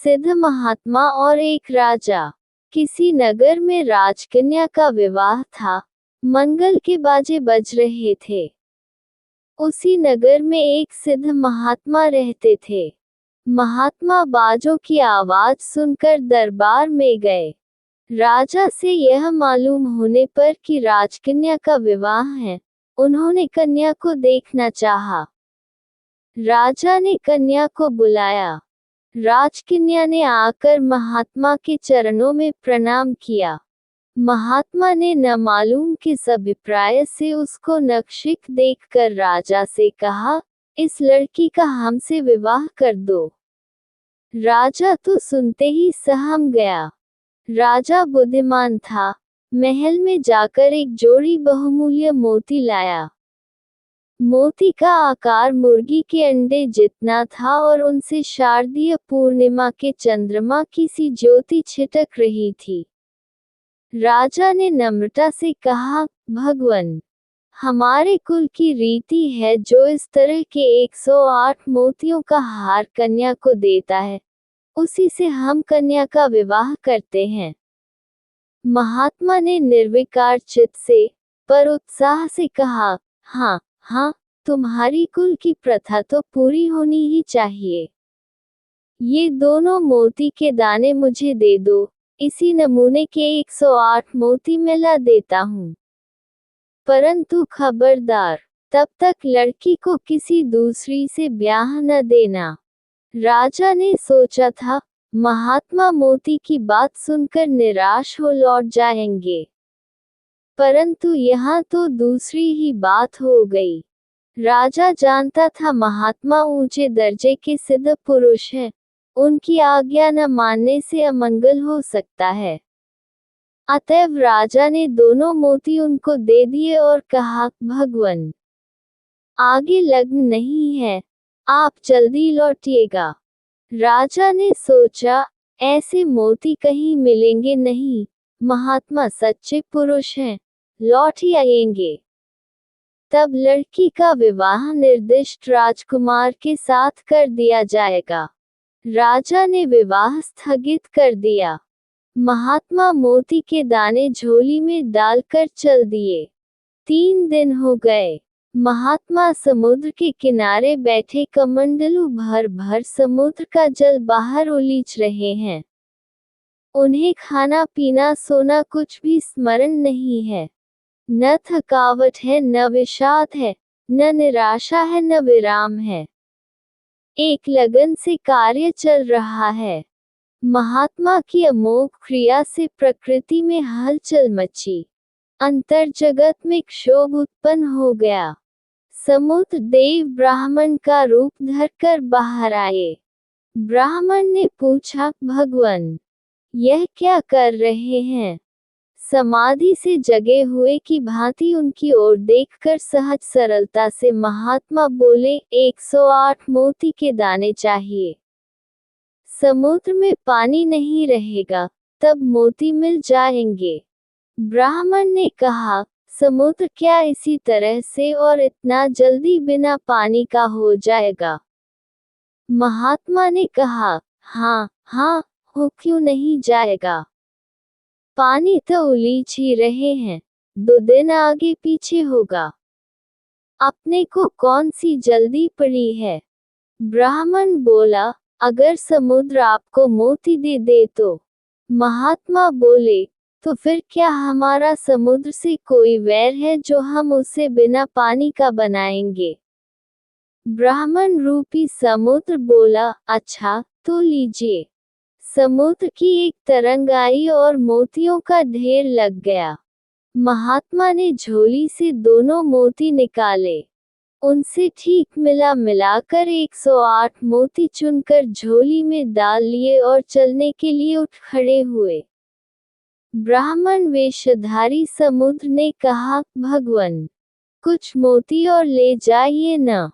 सिद्ध महात्मा और एक राजा। किसी नगर में राजकन्या का विवाह था। मंगल के बाजे बज रहे थे। उसी नगर में एक सिद्ध महात्मा रहते थे। महात्मा बाजों की आवाज सुनकर दरबार में गए। राजा से यह मालूम होने पर कि राजकन्या का विवाह है, उन्होंने कन्या को देखना चाहा। राजा ने कन्या को बुलाया। राजकन्या ने आकर महात्मा के चरणों में प्रणाम किया। महात्मा ने न मालूम किस अभिप्राय से उसको नक्शिक देखकर राजा से कहा, इस लड़की का हमसे विवाह कर दो। राजा तो सुनते ही सहम गया। राजा बुद्धिमान था। महल में जाकर एक जोड़ी बहुमूल्य मोती लाया। मोती का आकार मुर्गी के अंडे जितना था और उनसे शारदीय पूर्णिमा के चंद्रमा की सी ज्योति छिटक रही थी। राजा ने नम्रता से कहा, भगवन, हमारे कुल की रीति है जो इस तरह के 108 मोतियों का हार कन्या को देता है, उसी से हम कन्या का विवाह करते हैं। महात्मा ने निर्विकार चित्त से पर उत्साह से कहा, हाँ हाँ, तुम्हारी कुल की प्रथा तो पूरी होनी ही चाहिए। ये दोनों मोती के दाने मुझे दे दो, इसी नमूने के 108 मोती मैं ला देता हूँ। परंतु खबरदार, तब तक लड़की को किसी दूसरी से ब्याह न देना। राजा ने सोचा था, महात्मा मोती की बात सुनकर निराश हो लौट जाएंगे, परंतु यहाँ तो दूसरी ही बात हो गई। राजा जानता था महात्मा ऊंचे दर्जे के सिद्ध पुरुष हैं, उनकी आज्ञा न मानने से अमंगल हो सकता है। अतएव राजा ने दोनों मोती उनको दे दिए और कहा, भगवन, आगे लग्न नहीं है, आप जल्दी लौटिएगा। राजा ने सोचा, ऐसे मोती कहीं मिलेंगे नहीं, महात्मा सच्चे पुरुष हैं, लौट ही आएंगे। तब लड़की का विवाह निर्दिष्ट राजकुमार के साथ कर दिया जाएगा। राजा ने विवाह स्थगित कर दिया। महात्मा मोती के दाने झोली में डालकर चल दिए। 3 दिन हो गए। महात्मा समुद्र के किनारे बैठे कमंडलू भर भर समुद्र का जल बाहर उलीच रहे हैं। उन्हें खाना पीना सोना कुछ भी स्मरण नहीं है। न थकावट है, न विषाद है, न निराशा है, न विराम है। एक लगन से कार्य चल रहा है। महात्मा की अमोघ क्रिया से प्रकृति में हलचल मची। अंतर जगत में क्षोभ उत्पन्न हो गया। समुद्र देव ब्राह्मण का रूप धरकर बाहर आए। ब्राह्मण ने पूछा, भगवन, यह क्या कर रहे हैं? समाधि से जगे हुए की भांति उनकी ओर देखकर सहज सरलता से महात्मा बोले, 108 मोती के दाने चाहिए। समुद्र में पानी नहीं रहेगा, तब मोती मिल जाएंगे। ब्राह्मण ने कहा, समुद्र क्या इसी तरह से और इतना जल्दी बिना पानी का हो जाएगा? महात्मा ने कहा, हाँ हाँ, हो क्यों नहीं जाएगा? पानी तो उलीच ही रहे हैं, 2 दिन आगे पीछे होगा। अपने को कौन सी जल्दी पड़ी है? ब्राह्मण बोला, अगर समुद्र आपको मोती दे दे तो। महात्मा बोले, तो फिर क्या हमारा समुद्र से कोई वैर है जो हम उसे बिना पानी का बनाएंगे? ब्राह्मण रूपी समुद्र बोला, अच्छा तो लीजिए। समुद्र की एक तरंग आई और मोतियों का ढेर लग गया। महात्मा ने झोली से दोनों मोती निकाले। उनसे ठीक मिलाकर 108 मोती चुनकर झोली में डाल लिए और चलने के लिए उठ खड़े हुए। ब्राह्मण वेशधारी समुद्र ने कहा, भगवन, कुछ मोती और ले जाइए न।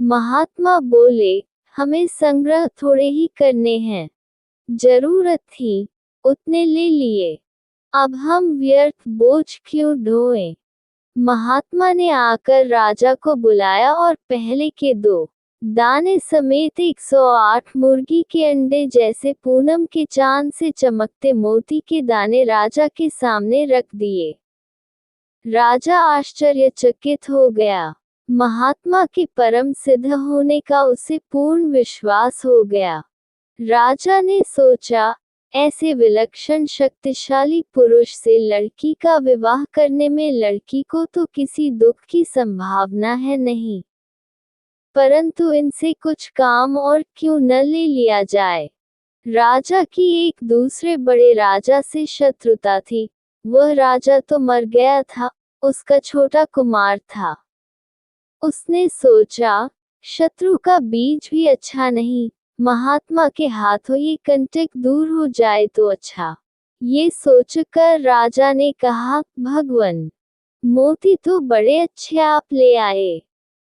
महात्मा बोले, हमें संग्रह थोड़े ही करने हैं, जरूरत थी उतने ले लिए, अब हम व्यर्थ बोझ क्यों ढोएं? महात्मा ने आकर राजा को बुलाया और पहले के 2 दाने समेत 108 मुर्गी के अंडे जैसे पूनम के चांद से चमकते मोती के दाने राजा के सामने रख दिए। राजा आश्चर्यचकित हो गया। महात्मा के परम सिद्ध होने का उसे पूर्ण विश्वास हो गया। राजा ने सोचा, ऐसे विलक्षण शक्तिशाली पुरुष से लड़की का विवाह करने में लड़की को तो किसी दुख की संभावना है नहीं, परंतु इनसे कुछ काम और क्यों न ले लिया जाए। राजा की एक दूसरे बड़े राजा से शत्रुता थी। वह राजा तो मर गया था, उसका छोटा कुमार था। उसने सोचा, शत्रु का बीज भी अच्छा नहीं, महात्मा के हाथों ये कंटक दूर हो जाए तो अच्छा। ये सोचकर राजा ने कहा, भगवान, मोती तो बड़े अच्छे आप ले आए,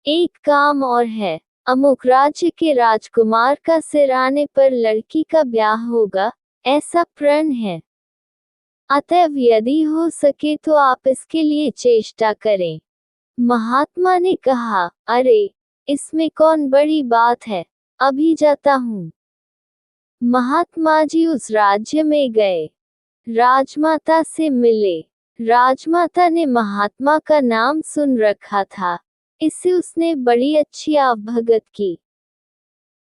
एक काम और है। अमुक राज्य के राजकुमार का सिर आने पर लड़की का ब्याह होगा, ऐसा प्रण है। अतएव यदि हो सके तो आप इसके लिए चेष्टा करें। महात्मा ने कहा, अरे, इसमें कौन बड़ी बात है, अभी जाता हूँ। महात्मा जी उस राज्य में गए, राजमाता से मिले। राजमाता ने महात्मा का नाम सुन रखा था, इससे उसने बड़ी अच्छी आवभगत की।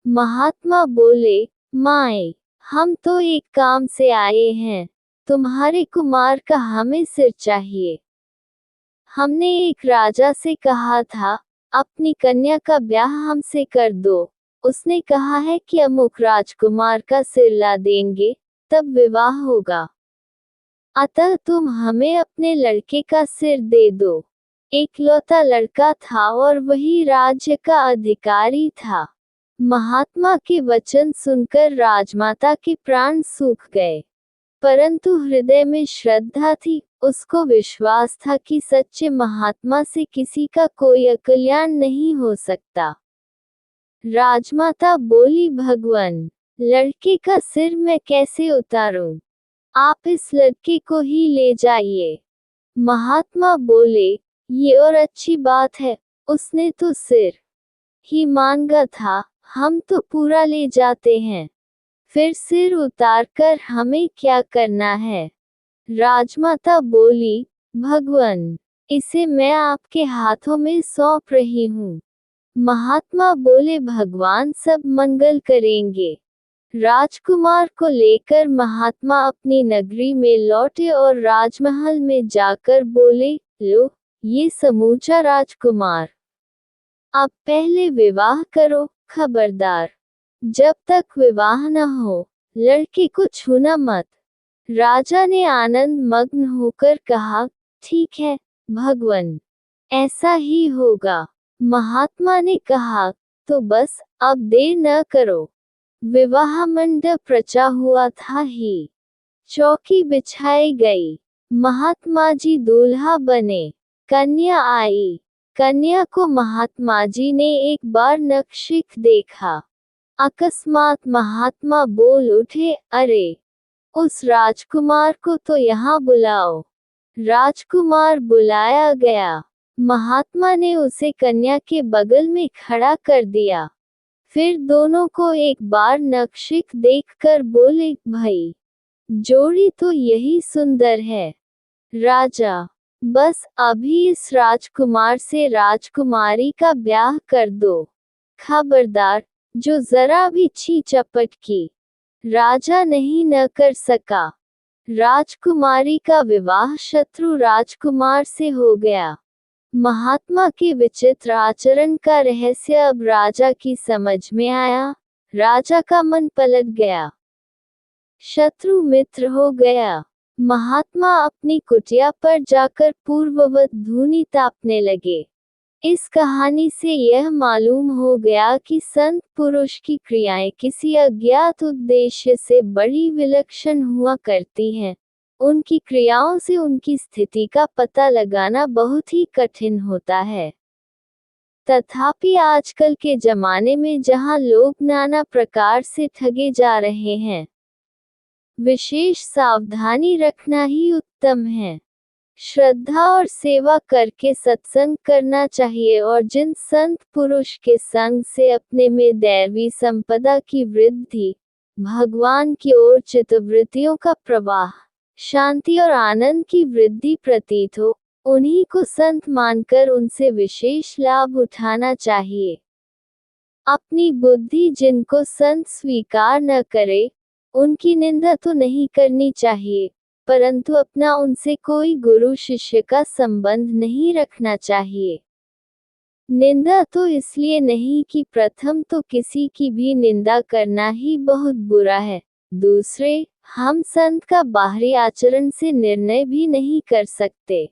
महात्मा बोले, माए, हम तो एक काम से आए हैं, तुम्हारे कुमार का हमें सिर चाहिए। हमने एक राजा से कहा था, अपनी कन्या का ब्याह हमसे कर दो। उसने कहा है कि अमुक राजकुमार का सिर ला देंगे, तब विवाह होगा। अतः तुम हमें अपने लड़के का सिर दे दो। एकलौता लड़का था और वही राज्य का अधिकारी था। महात्मा के वचन सुनकर राजमाता के प्राण सूख गए, परंतु हृदय में श्रद्धा थी। उसको विश्वास था कि सच्चे महात्मा से किसी का कोई अकल्याण नहीं हो सकता। राजमाता बोली, भगवान, लड़के का सिर मैं कैसे उतारूं? आप इस लड़के को ही ले जाइए। महात्मा बोले, ये और अच्छी बात है, उसने तो सिर ही मांगा था, हम तो पूरा ले जाते हैं, फिर सिर उतारकर हमें क्या करना है? राजमाता बोली, भगवान, इसे मैं आपके हाथों में सौंप रही हूँ। महात्मा बोले, भगवान सब मंगल करेंगे। राजकुमार को लेकर महात्मा अपनी नगरी में लौटे और राजमहल में जाकर बोले, लो, ये समूचा राजकुमार। अब पहले विवाह करो, खबरदार, जब तक विवाह न हो, लड़के को छूना मत। राजा ने आनंद मग्न होकर कहा, ठीक है, भगवान, ऐसा ही होगा। महात्मा ने कहा, तो बस अब देर न करो। विवाह मंडप रचा हुआ था ही, चौकी बिछाई गई, महात्मा जी दूल्हा बने, कन्या आई। कन्या को महात्मा जी ने एक बार नक्शिख देखा। अकस्मात महात्मा बोल उठे, अरे, उस राजकुमार को तो यहाँ बुलाओ। राजकुमार बुलाया गया। महात्मा ने उसे कन्या के बगल में खड़ा कर दिया। फिर दोनों को एक बार नक्शिख देखकर बोले, भाई, जोड़ी तो यही सुंदर है। राजा, बस अभी इस राजकुमार से राजकुमारी का ब्याह कर दो। खबरदार, जो जरा भी छी चपट की, राजा नहीं न कर सका। राजकुमारी का विवाह शत्रु राजकुमार से हो गया। महात्मा के विचित्र आचरण का रहस्य अब राजा की समझ में आया। राजा का मन पलट गया, शत्रु मित्र हो गया। महात्मा अपनी कुटिया पर जाकर पूर्ववत धूनी तापने लगे। इस कहानी से यह मालूम हो गया कि संत पुरुष की क्रियाएं किसी अज्ञात उद्देश्य से बड़ी विलक्षण हुआ करती हैं। उनकी क्रियाओं से उनकी स्थिति का पता लगाना बहुत ही कठिन होता है। तथापि आजकल के जमाने में जहां लोग नाना प्रकार से ठगे जा रहे हैं, विशेष सावधानी रखना ही उत्तम है। श्रद्धा और सेवा करके सत्संग करना चाहिए और जिन संत पुरुष के संग से अपने में दैवी संपदा की वृद्धि, भगवान की ओर चित्तवृत्तियों का प्रवाह, शांति और आनंद की वृद्धि प्रतीत हो, उन्हीं को संत मानकर उनसे विशेष लाभ उठाना चाहिए। अपनी बुद्धि जिनको संत स्वीकार न करे, उनकी निंदा तो नहीं करनी चाहिए, परंतु अपना उनसे कोई गुरु शिष्य का संबंध नहीं रखना चाहिए। निंदा तो इसलिए नहीं कि प्रथम तो किसी की भी निंदा करना ही बहुत बुरा है, दूसरे, हम संत का बाहरी आचरण से निर्णय भी नहीं कर सकते।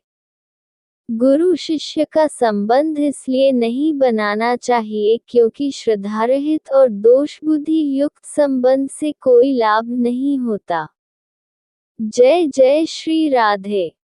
गुरु शिष्य का संबंध इसलिए नहीं बनाना चाहिए क्योंकि श्रद्धारहित और दोष बुद्धि युक्त संबंध से कोई लाभ नहीं होता। जय जय श्री राधे।